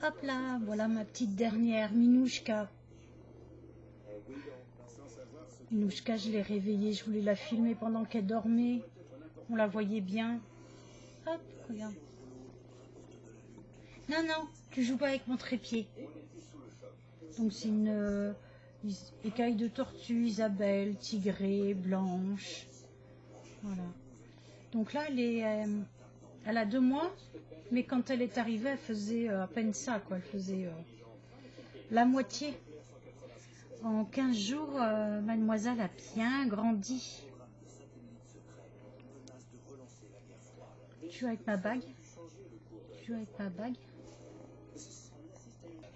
Hop là, voilà ma petite dernière, Minouchka. Minouchka, je l'ai réveillée, je voulais la filmer pendant qu'elle dormait. On la voyait bien. Hop, regarde. Non, non, tu joues pas avec mon trépied. Donc c'est une écaille de tortue, Isabelle, tigrée, blanche. Voilà. Donc là, elle a 2 mois, mais quand elle est arrivée, elle faisait à peine ça, quoi. Elle faisait la moitié. En 15 jours, mademoiselle a bien grandi. Tu joues avec ma bague? Tu joues avec ma bague?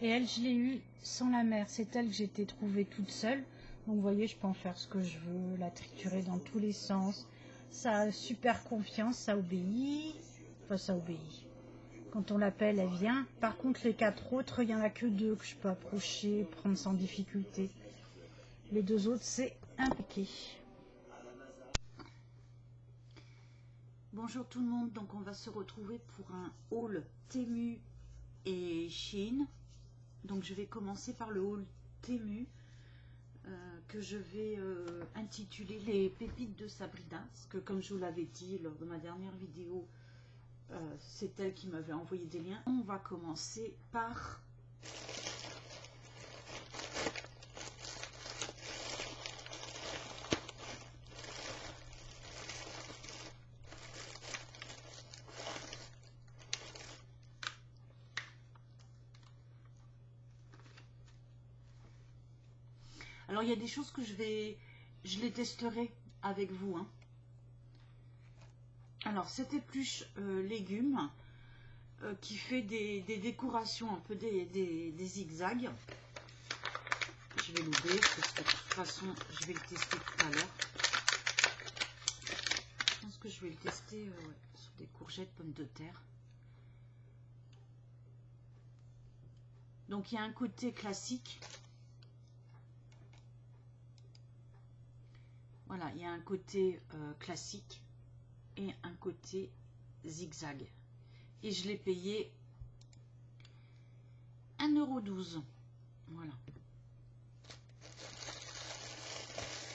Et elle, je l'ai eue sans la mère. C'est elle que j'ai été trouvée toute seule. Donc vous voyez, je peux en faire ce que je veux, la triturer dans tous les sens. Ça a super confiance, ça obéit. Enfin, ça obéit. Quand on l'appelle, elle vient. Par contre, les 4 autres, il n'y en a que 2 que je peux approcher, prendre sans difficulté. Les 2 autres, c'est impliqué. Bonjour tout le monde, donc on va se retrouver pour un haul Temu et Shein. Donc je vais commencer par le haul Temu que je vais intituler les pépites de Sabrina, parce que comme je vous l'avais dit lors de ma dernière vidéo, c'est elle qui m'avait envoyé des liens. On va commencer par alors il y a des choses que je les testerai avec vous, hein. Alors cette épluche légumes qui fait des décorations, un peu des zigzags. Je vais l'ouvrir parce que de toute façon je vais le tester tout à l'heure. Je pense que je vais le tester ouais, sur des courgettes, pommes de terre. Donc il y a un côté classique. Voilà, il y a un côté classique et un côté zigzag. Et je l'ai payé 1,12 €. Voilà.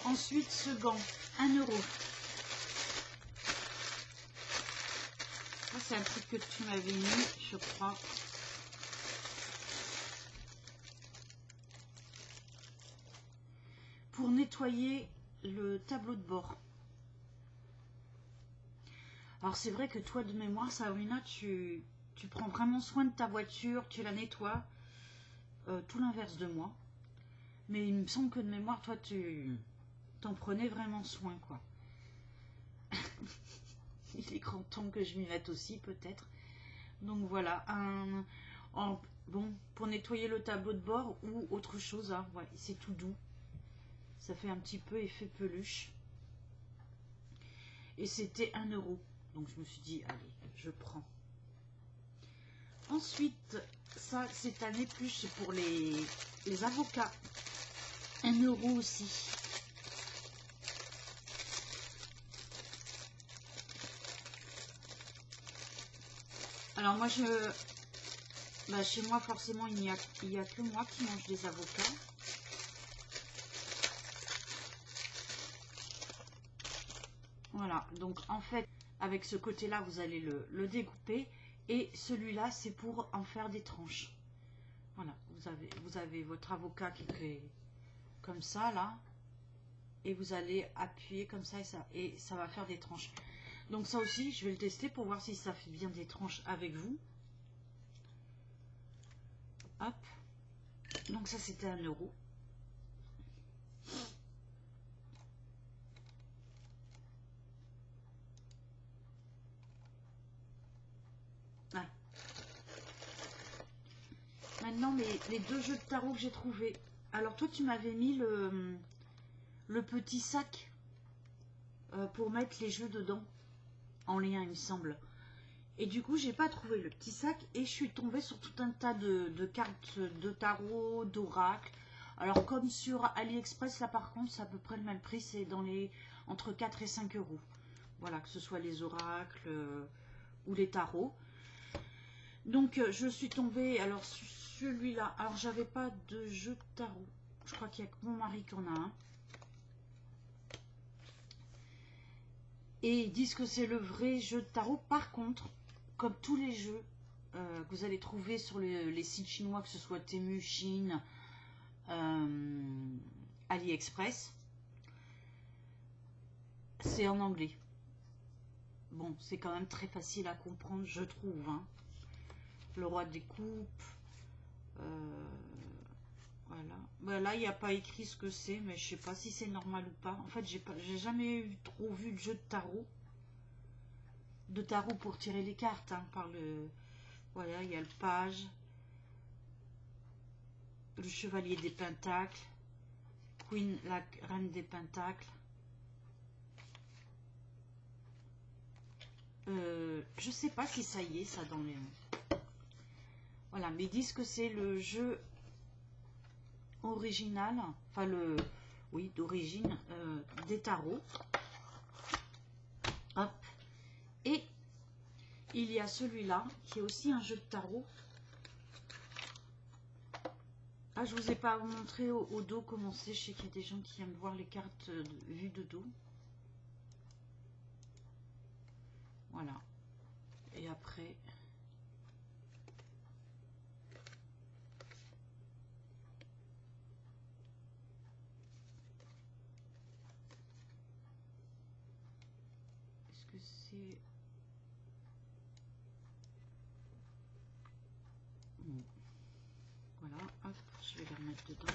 Ensuite, ce gant, 1 €. Ça, c'est un truc que tu m'avais mis, je crois. Pour nettoyer le tableau de bord. Alors c'est vrai que toi de mémoire, Sabrina, tu prends vraiment soin de ta voiture, tu la nettoies, tout l'inverse de moi. Mais il me semble que de mémoire, toi tu t'en prenais vraiment soin, quoi. Il est grand temps que je m'y mette aussi, peut-être. Donc voilà, bon, pour nettoyer le tableau de bord ou autre chose, hein, ouais, c'est tout doux. Ça fait un petit peu effet peluche. Et c'était 1 €. Donc je me suis dit, allez, je prends. Ensuite, ça, cette année plus, c'est pour les avocats. 1 € aussi. Alors moi, chez moi, forcément, il n'y a que moi qui mange des avocats. Voilà, donc en fait, avec ce côté-là, vous allez le découper. Et celui-là, c'est pour en faire des tranches. Voilà, vous avez votre avocat qui est comme ça, là. Et vous allez appuyer comme ça et ça va faire des tranches. Donc ça aussi, je vais le tester pour voir si ça fait bien des tranches avec vous. Hop. Donc ça, c'était 1 €. Ouais. Maintenant, les 2 jeux de tarot que j'ai trouvés. Alors toi, tu m'avais mis le petit sac pour mettre les jeux dedans. En lien, il me semble. Et du coup, j'ai pas trouvé le petit sac et je suis tombée sur tout un tas de cartes de tarot, d'oracle. Alors, comme sur AliExpress, là par contre, c'est à peu près le même prix, c'est dans entre 4 et 5 €. Voilà, que ce soit les oracles ou les tarots. Donc je suis tombée, alors celui-là, alors j'avais pas de jeu de tarot. Je crois qu'il y a que mon mari qui en a un. Et ils disent que c'est le vrai jeu de tarot. Par contre, comme tous les jeux que vous allez trouver sur les sites chinois, que ce soit Temu, Chine, AliExpress, c'est en anglais. Bon, c'est quand même très facile à comprendre, je trouve. Hein. Le roi des coupes. Voilà. Ben là, il n'y a pas écrit ce que c'est, mais je sais pas si c'est normal ou pas. En fait, j'ai jamais trop vu de jeu de tarot. De tarot pour tirer les cartes. Hein, par le... Voilà, il y a le page. Le chevalier des pentacles. Queen, la reine des pentacles. Je sais pas si ça y est, ça dans les... Voilà, mais ils disent que c'est le jeu original, enfin le... Oui, d'origine des tarots. Hop. Et il y a celui-là, qui est aussi un jeu de tarot. Ah, je vous ai pas montré au dos comment c'est. Je sais qu'il y a des gens qui aiment voir les cartes vues de dos. Voilà. Et après... Est-ce que c'est... Bon. Voilà, hop, je vais les remettre dedans.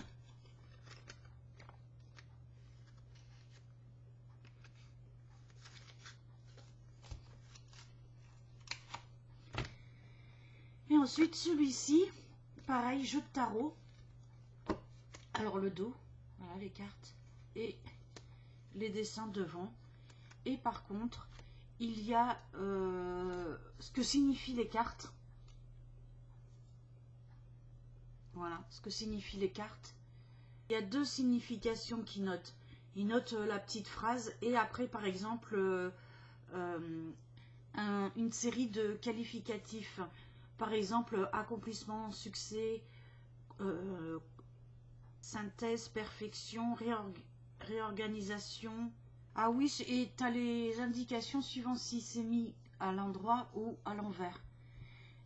Et ensuite, celui-ci, pareil, jeu de tarot. Alors le dos, voilà les cartes et les dessins devant. Et par contre, il y a ce que signifient les cartes. Voilà, ce que signifient les cartes. Il y a deux significations qu'ils notent. Ils notent la petite phrase et après, par exemple, une série de qualificatifs. Par exemple, accomplissement, succès, synthèse, perfection, réorganisation. Ah oui, et tu as les indications suivant si c'est mis à l'endroit ou à l'envers.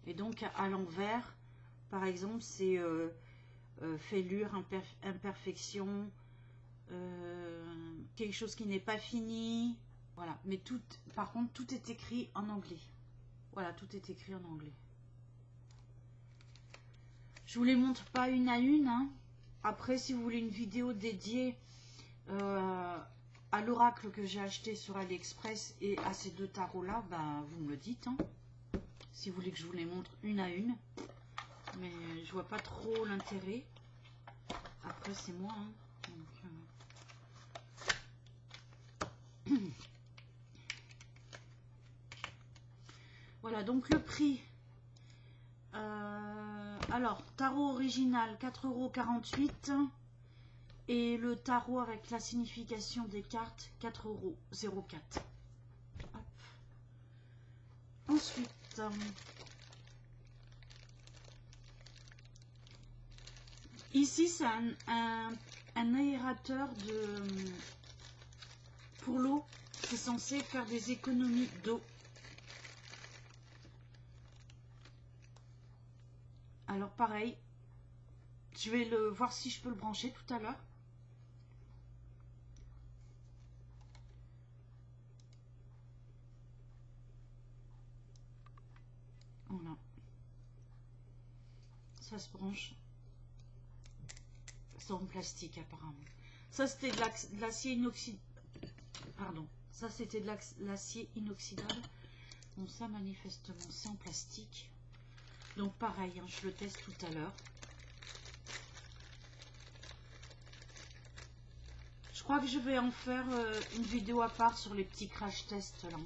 Et donc à l'envers, par exemple, c'est fêlure, imperfection, quelque chose qui n'est pas fini. Voilà, mais tout, par contre, tout est écrit en anglais. Voilà, tout est écrit en anglais. Je vous les montre pas une à une. Hein. Après, si vous voulez une vidéo dédiée à l'oracle que j'ai acheté sur AliExpress et à ces deux tarots-là, bah, vous me le dites. Hein. Si vous voulez que je vous les montre une à une. Mais je vois pas trop l'intérêt. Après, c'est moi. Hein. Donc, voilà, donc le prix. Alors, tarot original, 4,48 €. Et le tarot avec la signification des cartes, 4,04 €. Ensuite, ici, c'est un aérateur pour l'eau. C'est censé faire des économies d'eau. Alors pareil, je vais le voir si je peux le brancher tout à l'heure. Voilà. Ça se branche. C'est en plastique apparemment. Ça c'était de l'acier inoxydable. Pardon. Ça c'était de l'acier inoxydable. Bon ça manifestement c'est en plastique. Donc pareil, hein, je le teste tout à l'heure. Je crois que je vais en faire une vidéo à part sur les petits crash tests là.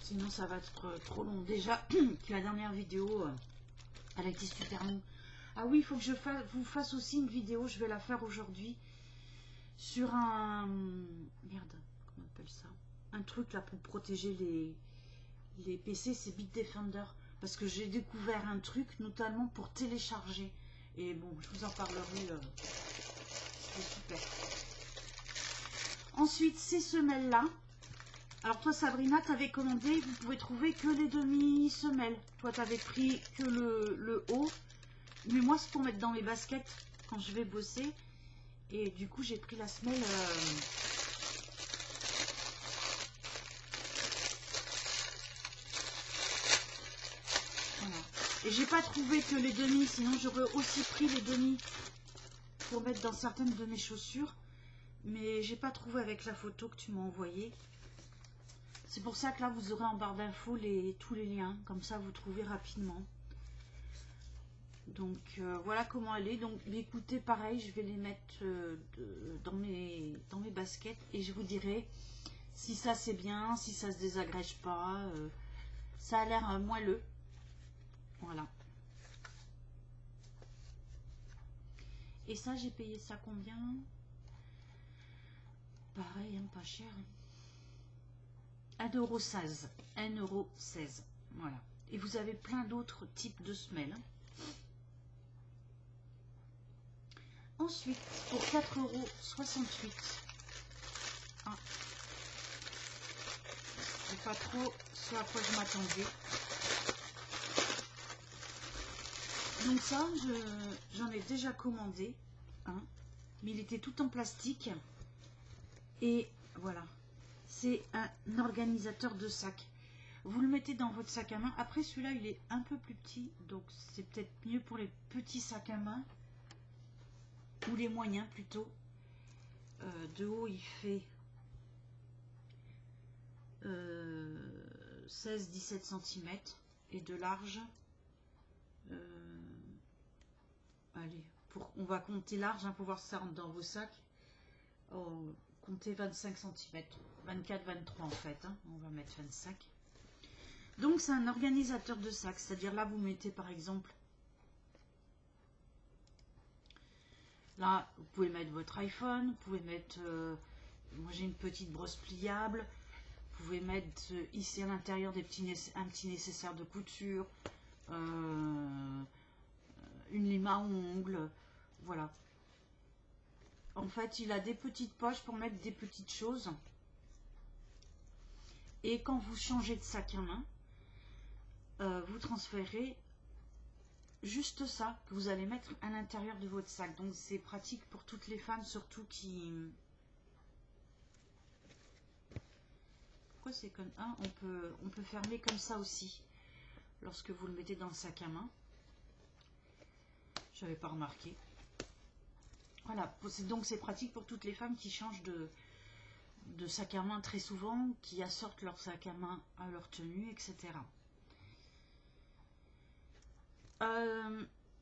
Sinon ça va être trop long. Déjà que la dernière vidéo, elle a été super longue. Ah oui, il faut que je vous fasse aussi une vidéo, je vais la faire aujourd'hui. Sur un... Merde, comment on appelle ça? Un truc là pour protéger les PC, c'est Bitdefender. parce que j'ai découvert un truc, notamment pour télécharger. Et bon, je vous en parlerai, c'est super. Ensuite, ces semelles-là. Alors toi, Sabrina, tu avais commandé, vous pouvez trouver que les demi-semelles. Toi, tu avais pris que le haut. Mais moi, c'est pour mettre dans les baskets quand je vais bosser. Et du coup, j'ai pris la semelle... Voilà. Et j'ai pas trouvé que les demi, sinon j'aurais aussi pris les demi pour mettre dans certaines de mes chaussures. Mais j'ai pas trouvé avec la photo que tu m'as envoyée. C'est pour ça que là, vous aurez en barre d'infos tous les liens. Comme ça, vous trouvez rapidement. Donc, voilà comment elle est. Donc, écoutez, pareil, je vais les mettre dans mes baskets. Et je vous dirai si ça, c'est bien, si ça se désagrège pas. Ça a l'air moelleux. Voilà. Et ça, j'ai payé ça combien? Pareil, hein, pas cher. 1,16 €. 1,16 €. Voilà. Et vous avez plein d'autres types de semelles. Ensuite, pour 4,68 €. Ah. C'est pas trop ce à quoi je m'attendais. Donc ça, j'en ai déjà commandé un, mais il était tout en plastique. Et voilà, c'est un organisateur de sac. Vous le mettez dans votre sac à main. Après, celui-là, il est un peu plus petit, donc c'est peut-être mieux pour les petits sacs à main. Ou les moyens plutôt. De haut, il fait 16-17 cm. Et de large... allez, on va compter large hein, pour voir si ça rentre dans vos sacs. Oh, comptez 25 cm. 24-23 en fait. Hein, on va mettre 25. Donc c'est un organisateur de sacs. C'est-à-dire là, vous mettez par exemple... Là, vous pouvez mettre votre iPhone. Vous pouvez mettre... moi, j'ai une petite brosse pliable. Vous pouvez mettre ici à l'intérieur un petit nécessaire de couture. Une lime à ongles, voilà. En fait, il a des petites poches pour mettre des petites choses. Et quand vous changez de sac à main, vous transférez juste ça que vous allez mettre à l'intérieur de votre sac. Donc c'est pratique pour toutes les femmes, surtout qui... Pourquoi c'est comme... Ah, on peut fermer comme ça aussi, lorsque vous le mettez dans le sac à main. Je n'avais pas remarqué. Voilà, donc c'est pratique pour toutes les femmes qui changent de sac à main très souvent, qui assortent leur sac à main à leur tenue, etc.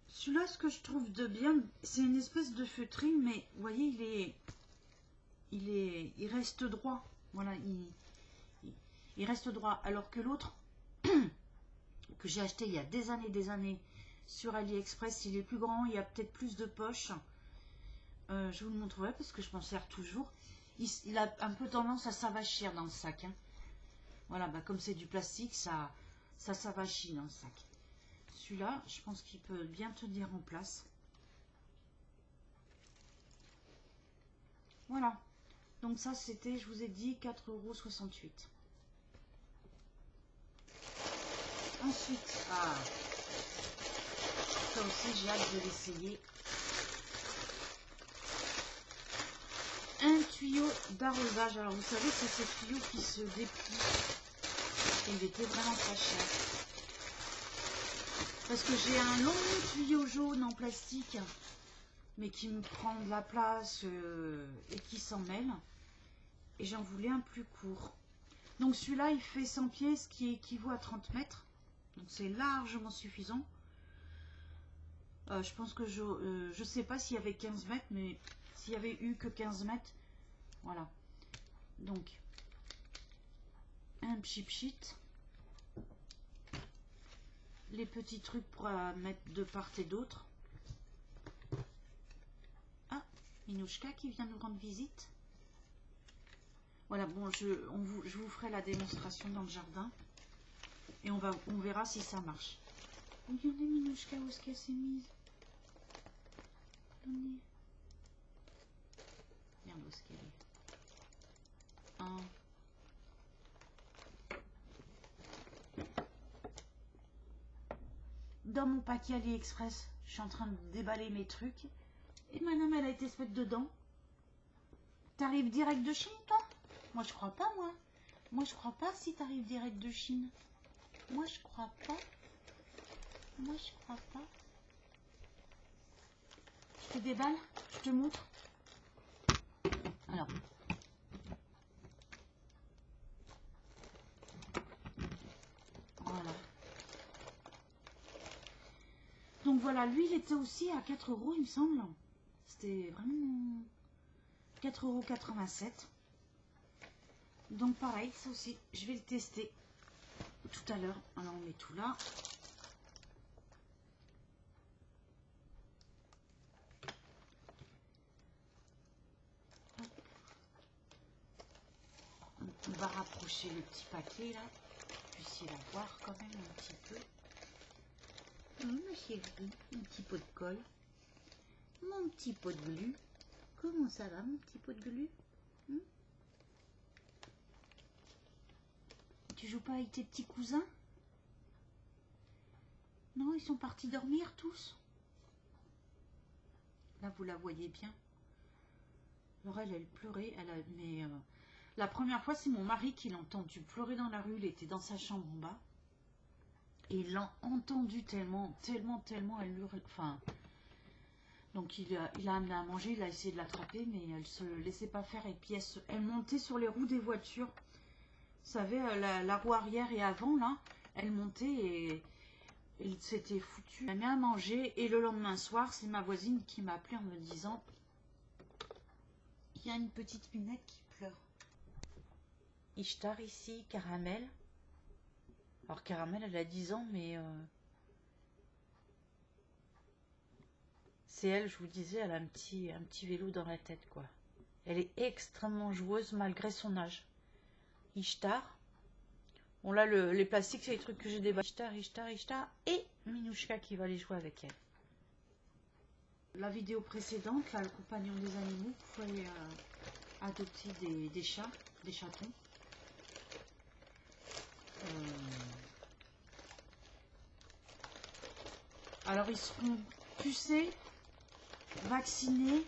Celui-là, ce que je trouve de bien, c'est une espèce de feutrine, mais vous voyez, il reste droit. Voilà, il reste droit. Alors que l'autre, que j'ai acheté il y a des années sur AliExpress, il est plus grand, il y a peut-être plus de poches. Je vous le montrerai parce que je m'en sers toujours. Il a un peu tendance à s'avachir dans le sac. Hein. Voilà, bah comme c'est du plastique, ça s'avachit dans le sac. Celui-là, je pense qu'il peut bien tenir en place. Voilà. Donc ça, c'était, je vous ai dit, 4,68 €. Ensuite, ça aussi, j'ai hâte de l'essayer. Un tuyau d'arrosage. Alors, vous savez, c'est ces tuyaux qui se déplient. Et il était vraiment pas cher. Parce que j'ai un long tuyau jaune en plastique, mais qui me prend de la place et qui s'en mêle. Et j'en voulais un plus court. Donc celui-là, il fait 100 pieds, ce qui équivaut à 30 mètres. Donc c'est largement suffisant. Je pense que je sais pas s'il y avait 15 mètres, mais s'il y avait eu que 15 mètres, voilà. Donc, un cheap sheet. Les petits trucs pour mettre de part et d'autre. Ah, Minouchka qui vient nous rendre visite. Voilà, bon, je vous ferai la démonstration dans le jardin. Et on verra si ça marche. Regardez Minouchka, où est-ce qu'elle s'est mise? Merde, où est-ce qu'elle est? Dans mon paquet AliExpress, je suis en train de déballer mes trucs. Et madame, elle a été se mettre dedans. T'arrives direct de Chine, toi? Moi, je crois pas, moi. Moi, je crois pas si t'arrives direct de Chine. Moi, je crois pas. Moi, je crois pas. Je te déballe, je te montre. Alors. Voilà. Donc voilà, lui, il était aussi à 4 €, il me semble. C'était vraiment 4,87 €. Donc pareil, ça aussi, je vais le tester tout à l'heure. Alors on met tout là. On va rapprocher le petit paquet là. Puissiez la voir quand même un petit peu. Ma chérie, mon petit pot de colle. Mon petit pot de glu. Comment ça va, mon petit pot de glu? Tu joues pas avec tes petits cousins? Non, ils sont partis dormir tous. Là, vous la voyez bien. Alors elle pleurait. Mais la première fois, c'est mon mari qui l'a entendu pleurer dans la rue. Il était dans sa chambre en bas. Et il l'a entendu tellement, elle lui... Enfin... Donc il a amené à manger, il a essayé de l'attraper, mais elle se laissait pas faire. Et puis elle montait sur les roues des voitures. Vous savez, la roue arrière et avant, là, elle montait et il s'était foutu. Elle a mis à manger et le lendemain soir, c'est ma voisine qui m'a appelé en me disant il y a une petite minette qui pleure. Ishtar ici, Caramel. Alors Caramel, elle a 10 ans, mais c'est elle, je vous disais, elle a un petit vélo dans la tête, quoi. Elle est extrêmement joueuse malgré son âge. Ishtar. Bon là, les plastiques, c'est les trucs que j'ai déballés. Ishtar. Et Minouchka qui va aller jouer avec elle. La vidéo précédente, là, le compagnon des animaux, vous pouvez adopter des chats, des chatons. Alors, ils seront pucés, vaccinés,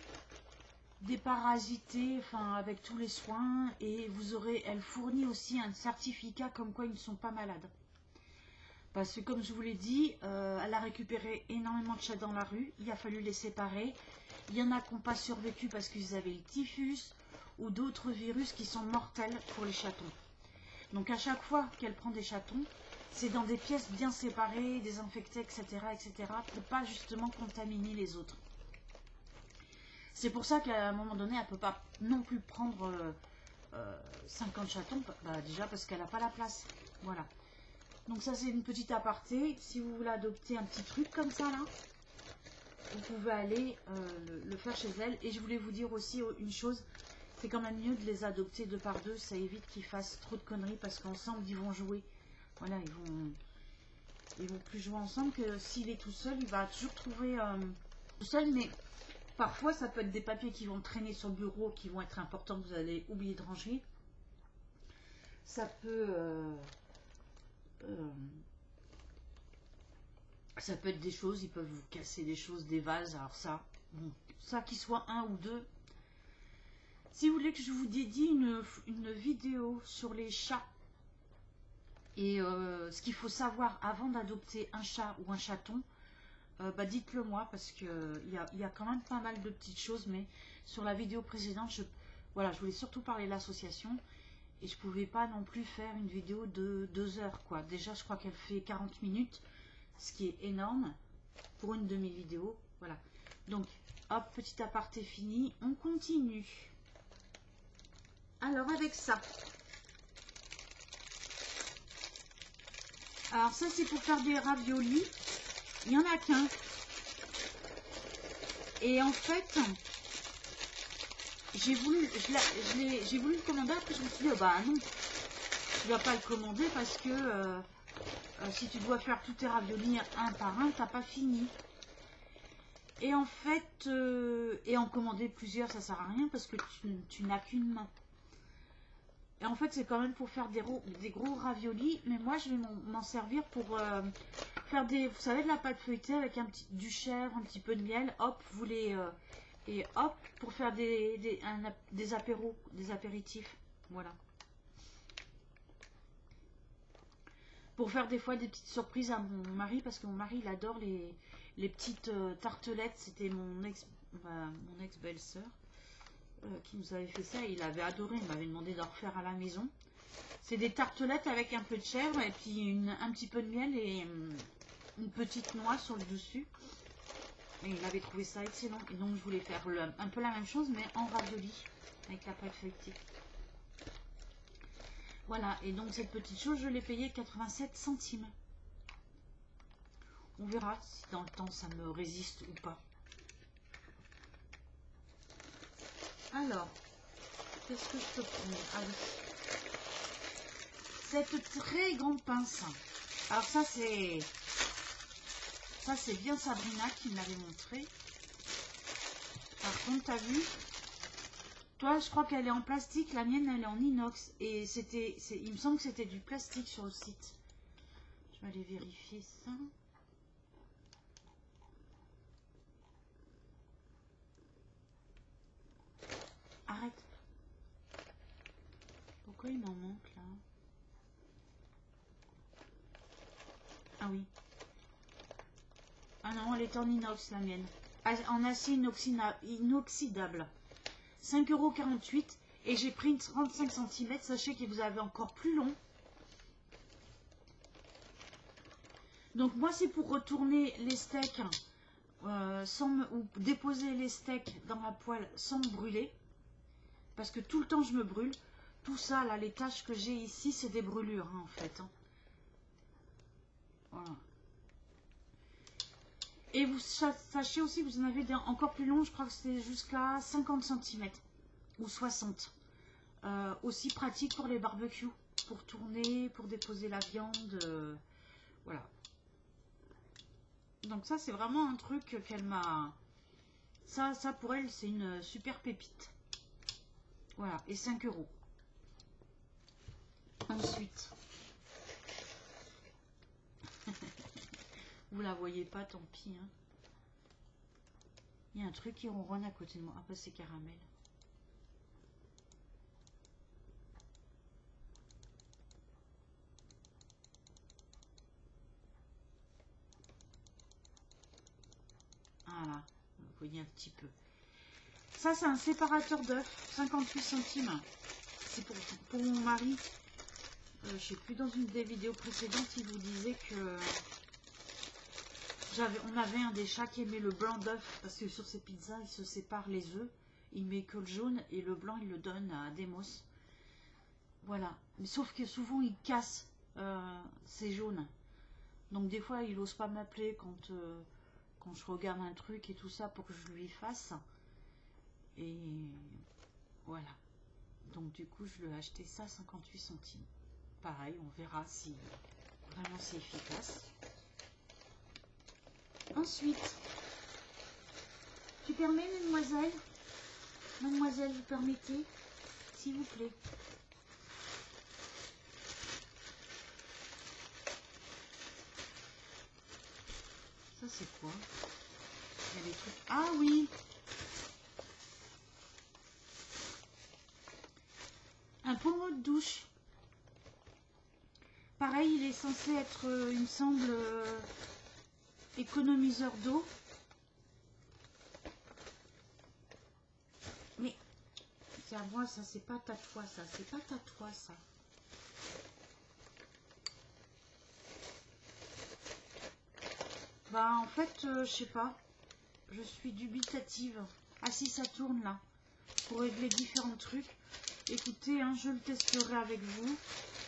déparasités, enfin, avec tous les soins. Et vous aurez, elle fournit aussi un certificat comme quoi ils ne sont pas malades. Parce que, comme je vous l'ai dit, elle a récupéré énormément de chats dans la rue. Il a fallu les séparer. Il y en a qui n'ont pas survécu parce qu'ils avaient le typhus ou d'autres virus qui sont mortels pour les chatons. Donc, à chaque fois qu'elle prend des chatons, c'est dans des pièces bien séparées, désinfectées, etc., pour ne pas justement contaminer les autres. C'est pour ça qu'à un moment donné, elle ne peut pas non plus prendre 50 chatons, déjà parce qu'elle n'a pas la place. Voilà. Donc ça, c'est une petite aparté. Si vous voulez adopter un petit truc comme ça, là, vous pouvez aller le faire chez elle. Et je voulais vous dire aussi une chose, c'est quand même mieux de les adopter 2 par 2. Ça évite qu'ils fassent trop de conneries parce qu'ensemble, ils vont jouer. Voilà, ils vont plus jouer ensemble que s'il est tout seul, il va toujours trouver tout seul. Mais parfois, ça peut être des papiers qui vont traîner sur le bureau, qui vont être importants, que vous allez oublier de ranger. Ça peut être des choses, ils peuvent vous casser des choses, des vases. Alors ça, bon, ça qu'il soit 1 ou 2. Si vous voulez que je vous dédie une vidéo sur les chats et ce qu'il faut savoir avant d'adopter un chat ou un chaton, dites-le moi parce que il y a quand même pas mal de petites choses. Mais sur la vidéo précédente, je voulais surtout parler de l'association et je pouvais pas non plus faire une vidéo de 2 heures, quoi. Déjà, je crois qu'elle fait 40 minutes, ce qui est énorme pour une demi-vidéo. Voilà. Donc, hop, petit aparté fini. On continue. Alors, avec ça. Alors, ça, c'est pour faire des raviolis. Il n'y en a qu'un. Et en fait, j'ai voulu le commander. Après, je me suis dit, oh, bah non, je ne dois pas le commander parce que si tu dois faire tous tes raviolis un par un, t'as pas fini. Et en fait, et en commander plusieurs, ça sert à rien parce que tu n'as qu'une main. Et en fait, c'est quand même pour faire des gros raviolis. Mais moi, je vais m'en servir pour faire des, vous savez, de la pâte feuilletée avec du chèvre, un petit peu de miel. Hop, vous les... et hop, pour faire des apéros, des apéritifs. Voilà. Pour faire des fois des petites surprises à mon mari, parce que mon mari, il adore les petites tartelettes. C'était mon ex-belle-sœur qui nous avait fait ça. Et il avait adoré, il m'avait demandé d'en refaire à la maison. C'est des tartelettes avec un peu de chèvre et puis un petit peu de miel et une petite noix sur le dessus. Et il avait trouvé ça excellent. Et donc je voulais faire un peu la même chose, mais en ravioli, avec la pâte feuilletée. Voilà, et donc cette petite chose, je l'ai payée 87 centimes. On verra si dans le temps ça me résiste ou pas. Alors, qu'est-ce que je peux prendre? Ah oui. Cette très grande pince. Alors ça c'est bien Sabrina qui me l'avait montré. Par contre, t'as vu? Toi, je crois qu'elle est en plastique, la mienne, elle est en inox. Et il me semble que c'était du plastique sur le site. Je vais aller vérifier ça. Arrête. Pourquoi il m'en manque, là? Ah oui. Ah non, elle est en inox, la mienne. En acier inoxydable. 5,48 € et j'ai pris 35 cm. Sachez que vous avez encore plus long. Donc moi c'est pour retourner les steaks ou déposer les steaks dans la poêle sans me brûler. Parce que tout le temps je me brûle. Tout ça là, les taches que j'ai ici, c'est des brûlures hein, en fait. Hein. Voilà. Et vous sachez aussi que vous en avez encore plus long, je crois que c'est jusqu'à 50 cm ou 60. Aussi pratique pour les barbecues, pour tourner, pour déposer la viande. Voilà. Donc ça, c'est vraiment un truc qu'elle m'a... Ça pour elle, c'est une super pépite. Voilà, et 5 €. Ensuite... Vous la voyez pas, tant pis. Hein. Il y a un truc qui ronronne à côté de moi. Ah bah c'est caramel. Voilà, vous voyez un petit peu. Ça c'est un séparateur d'œufs, 58 centimes. C'est pour mon mari. Je sais plus, dans une des vidéos précédentes, il vous disait que... On avait un des chats qui aimait le blanc d'œuf, parce que sur ses pizzas, il se sépare les œufs. Il met que le jaune et le blanc, il le donne à Demos. Voilà. Mais sauf que souvent, il casse ces jaunes. Donc des fois, il n'ose pas m'appeler quand je regarde un truc et tout ça pour que je lui fasse. Et voilà. Donc du coup, je lui ai acheté ça 58 centimes. Pareil, on verra si vraiment c'est efficace. Ensuite, tu permets, mademoiselle? Mademoiselle, vous permettez? S'il vous plaît. Ça, c'est quoi? Il y a des trucs... Ah oui! Un pommeau de douche. Pareil, il est censé être, il me semble, économiseur d'eau. Mais, c'est à moi, ça, c'est pas ta toi, ça. C'est pas ta toi, ça. Bah, en fait, je sais pas. Je suis dubitative. Ah si, ça tourne, là. Pour régler différents trucs. Écoutez, hein, je le testerai avec vous.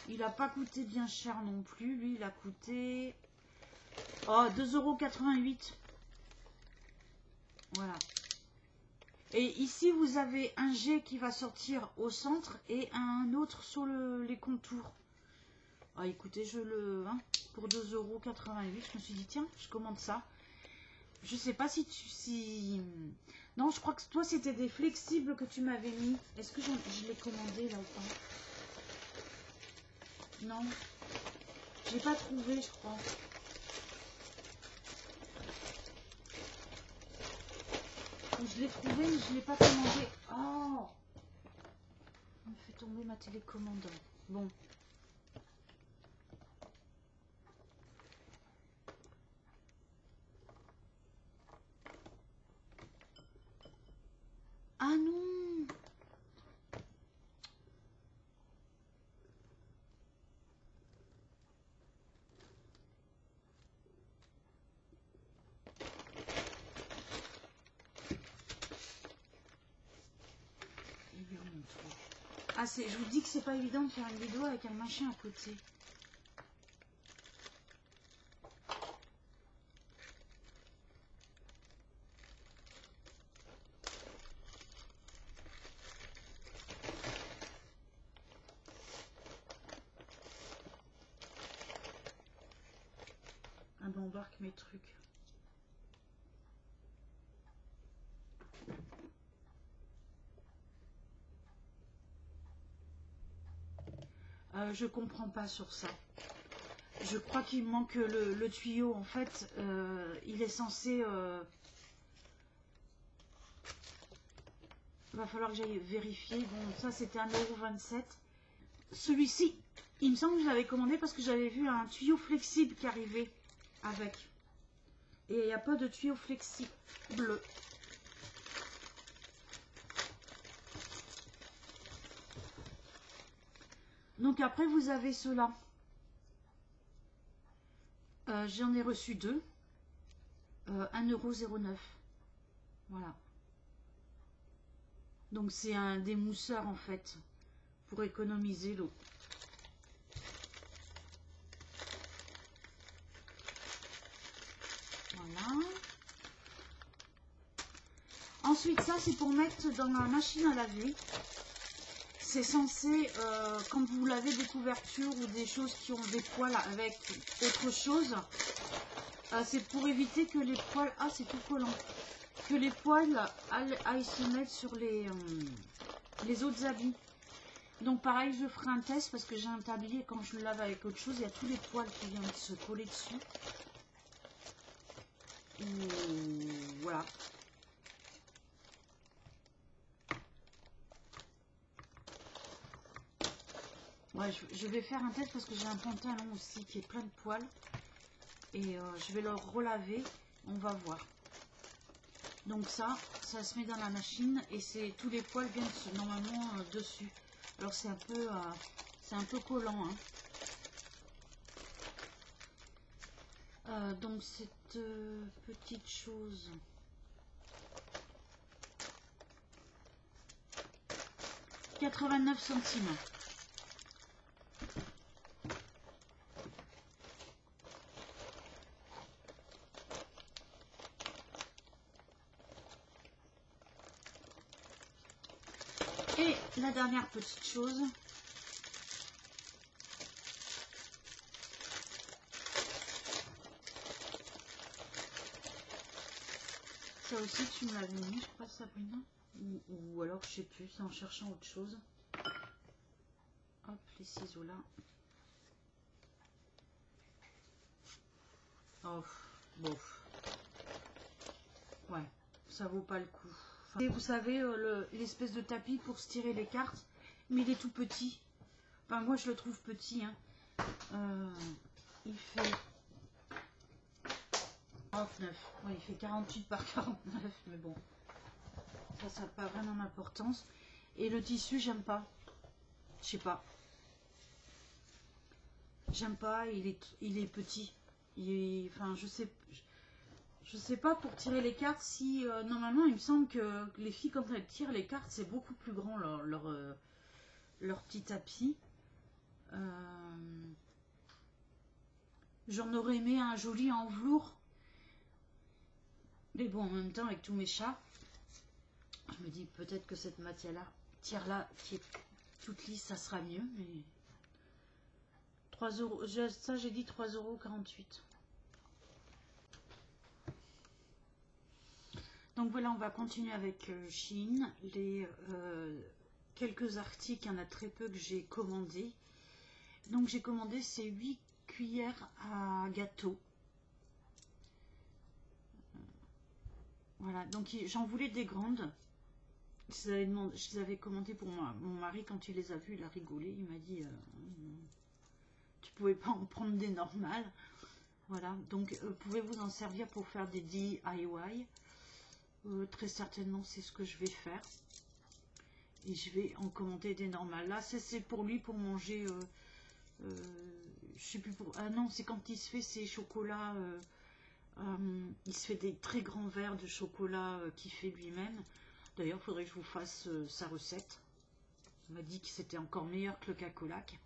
Il n'a pas coûté bien cher non plus. Lui, il a coûté... Oh, 2,88 €. Voilà. Et ici, vous avez un jet qui va sortir au centre et un autre sur les contours. Ah, écoutez, pour 2,88 €, je me suis dit, tiens, je commande ça. Je sais pas si... Non, je crois que toi, c'était des flexibles que tu m'avais mis. Est-ce que je l'ai commandé, là, ou pas? Non. J'ai pas trouvé, je crois. Je l'ai trouvé, mais je l'ai pas commandé. Oh! On me fait tomber ma télécommande. Bon. Ah non! Il est où mon truc? Ah, je vous dis que c'est pas évident de faire une vidéo avec un machin à côté. Ah ben, on embarque mes trucs. Je comprends pas sur ça. Je crois qu'il manque le tuyau. En fait, il est censé... Il va falloir que j'aille vérifier. Bon, ça, c'était 1,27 €. Celui-ci, il me semble que je l'avais commandé parce que j'avais vu un tuyau flexible qui arrivait avec. Et il n'y a pas de tuyau flexible bleu. Donc après, vous avez ceux-là. J'en ai reçu deux. 1,09 €. Voilà. Donc c'est un démousseur en fait, pour économiser l'eau. Voilà. Ensuite, ça c'est pour mettre dans la machine à laver. C'est censé, quand vous lavez des couvertures ou des choses qui ont des poils avec autre chose, c'est pour éviter que les poils... Ah, c'est tout collant. Que les poils aillent se mettre sur les autres habits. Donc pareil, je ferai un test parce que j'ai un tablier et quand je le lave avec autre chose, il y a tous les poils qui viennent se coller dessus. Voilà. Ouais, je vais faire un test parce que j'ai un pantalon aussi qui est plein de poils. Et je vais le relaver, on va voir. Donc ça se met dans la machine et tous les poils viennent normalement dessus. Alors c'est un peu collant. Hein. Donc cette petite chose... 89 centimes. Et la dernière petite chose, ça aussi tu me l'avais mis, je crois, Sabrina, ou alors je sais plus, c'est en cherchant autre chose. Hop, les ciseaux là. Oh, bof. Ouais, ça vaut pas le coup. Et vous savez, l'espèce de tapis pour se tirer les cartes, mais il est tout petit. Enfin, moi je le trouve petit. Hein. Il fait 49. Ouais, il fait 48 par 49, mais bon. Ça n'a pas vraiment d'importance. Et le tissu, j'aime pas. Je sais pas. J'aime pas, il est petit. Enfin, je sais pas pour tirer les cartes si... normalement, il me semble que les filles, quand elles tirent les cartes, c'est beaucoup plus grand leur petit tapis. J'en aurais aimé un joli en velours. Mais bon, en même temps, avec tous mes chats, je me dis peut-être que cette matière-là, qui est toute lisse, ça sera mieux. Mais 3 euros. Ça, j'ai dit 3,48 €. Donc voilà, on va continuer avec Shein. Les quelques articles, il y en a très peu que j'ai commandé. Donc j'ai commandé ces 8 cuillères à gâteau. Voilà, donc j'en voulais des grandes. Je les avais commandées pour moi. Mon mari, quand il les a vues, il a rigolé. Il m'a dit, tu pouvais pas en prendre des normales. Voilà, donc vous pouvez vous en servir pour faire des DIY. Très certainement, c'est ce que je vais faire. Et je vais en commander des normales. Là, c'est pour lui, pour manger. Je sais plus pour. Ah non, c'est quand il se fait ses chocolats. Il se fait des très grands verres de chocolat qu'il fait lui-même. D'ailleurs, il faudrait que je vous fasse sa recette. Il m'a dit que c'était encore meilleur que le cacolac.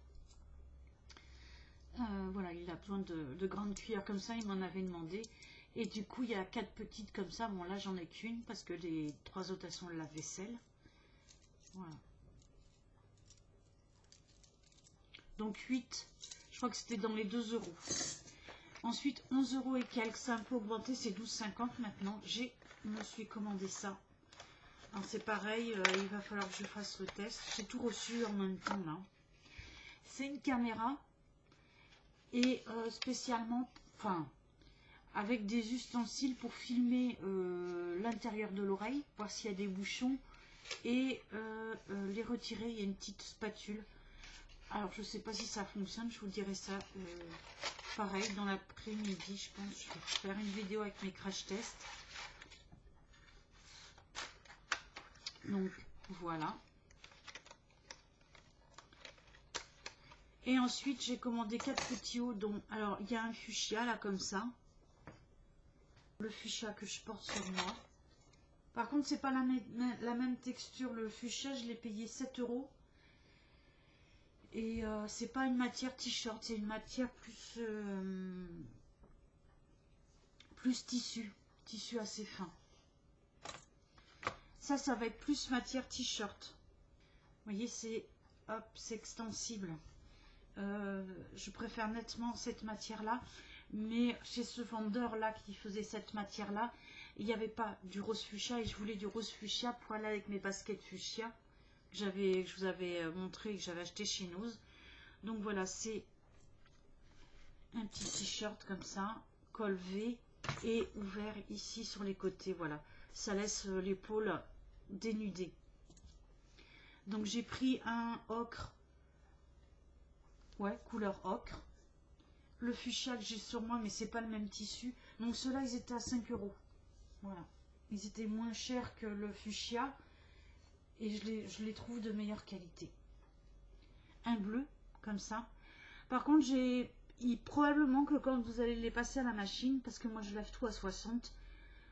Voilà, il a besoin de grandes cuillères comme ça, il m'en avait demandé. Et du coup, il y a 4 petites comme ça. Bon, là, j'en ai qu'une parce que les 3 autres, elles sont le lave-vaisselle. Voilà. Donc 8, je crois que c'était dans les 2 euros. Ensuite, 11 € et quelques, c'est un peu augmenté, c'est 12,50 maintenant. Je me suis commandé ça. Alors c'est pareil, il va falloir que je fasse le test. J'ai tout reçu en même temps là. C'est une caméra et spécialement, enfin, avec des ustensiles pour filmer l'intérieur de l'oreille, voir s'il y a des bouchons et les retirer. Il y a une petite spatule. Alors je sais pas si ça fonctionne, je vous dirai ça pareil dans l'après-midi. Je pense que je vais faire une vidéo avec mes crash tests. Donc voilà. Et ensuite j'ai commandé 4 petits hauts dont, alors il y a un fuchsia là comme ça. Le fuchsia que je porte sur moi. Par contre c'est pas la même texture. Le fuchsia je l'ai payé 7 €. Et c'est pas une matière t-shirt, c'est une matière plus tissu assez fin. Ça va être plus matière t-shirt. Vous voyez, c'est extensible. Je préfère nettement cette matière-là. Mais chez ce vendeur-là qui faisait cette matière-là, il n'y avait pas du rose fuchsia et je voulais du rose fuchsia pour aller avec mes baskets fuchsia que je vous avais montré et que j'avais acheté chez Noz. Donc voilà, c'est un petit t-shirt comme ça, col V et ouvert ici sur les côtés. Voilà, ça laisse l'épaule dénudée. Donc j'ai pris un ocre, ouais, couleur ocre. Le fuchsia que j'ai sur moi, mais c'est pas le même tissu. Donc ceux-là, ils étaient à 5 €. Voilà, ils étaient moins chers que le fuchsia et je les trouve de meilleure qualité. Un bleu comme ça. Par contre, probablement que quand vous allez les passer à la machine, parce que moi je lave tout à 60,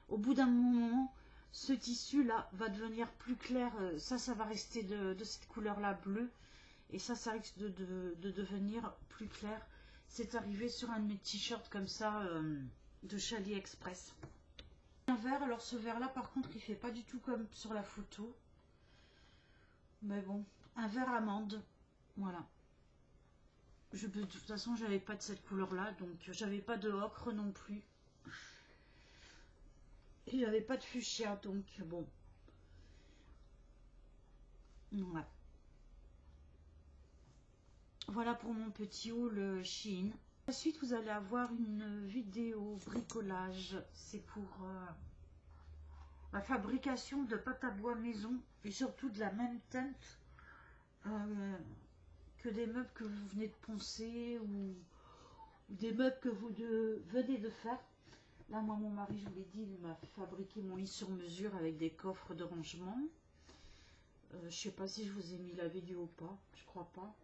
au bout d'un moment, ce tissu là va devenir plus clair. Ça va rester de cette couleur là bleue, et ça risque de devenir plus clair. C'est arrivé sur un de mes t-shirts comme ça de chez AliExpress. Un vert, alors ce vert là par contre il fait pas du tout comme sur la photo, mais bon, un vert amande, voilà. De toute façon j'avais pas de cette couleur là, donc j'avais pas de ocre non plus et j'avais pas de fuchsia, donc bon, voilà. Voilà pour mon petit haul Shein. Ensuite vous allez avoir une vidéo bricolage, c'est pour la fabrication de pâte à bois maison et surtout de la même teinte que des meubles que vous venez de poncer ou des meubles que vous venez de faire. Là, moi, mon mari, je vous l'ai dit, il m'a fabriqué mon lit sur mesure avec des coffres de rangement. Je sais pas si je vous ai mis la vidéo ou pas, je crois pas.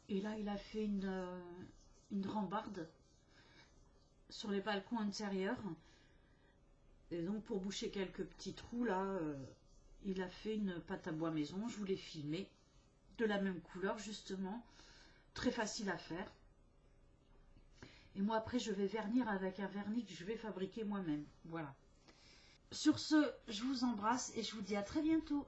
Et là, il a fait une rambarde sur les balcons intérieurs. Et donc, pour boucher quelques petits trous, là, il a fait une pâte à bois maison. Je vous l'ai filmé. De la même couleur, justement. Très facile à faire. Et moi, après, je vais vernir avec un vernis que je vais fabriquer moi-même. Voilà. Sur ce, je vous embrasse et je vous dis à très bientôt.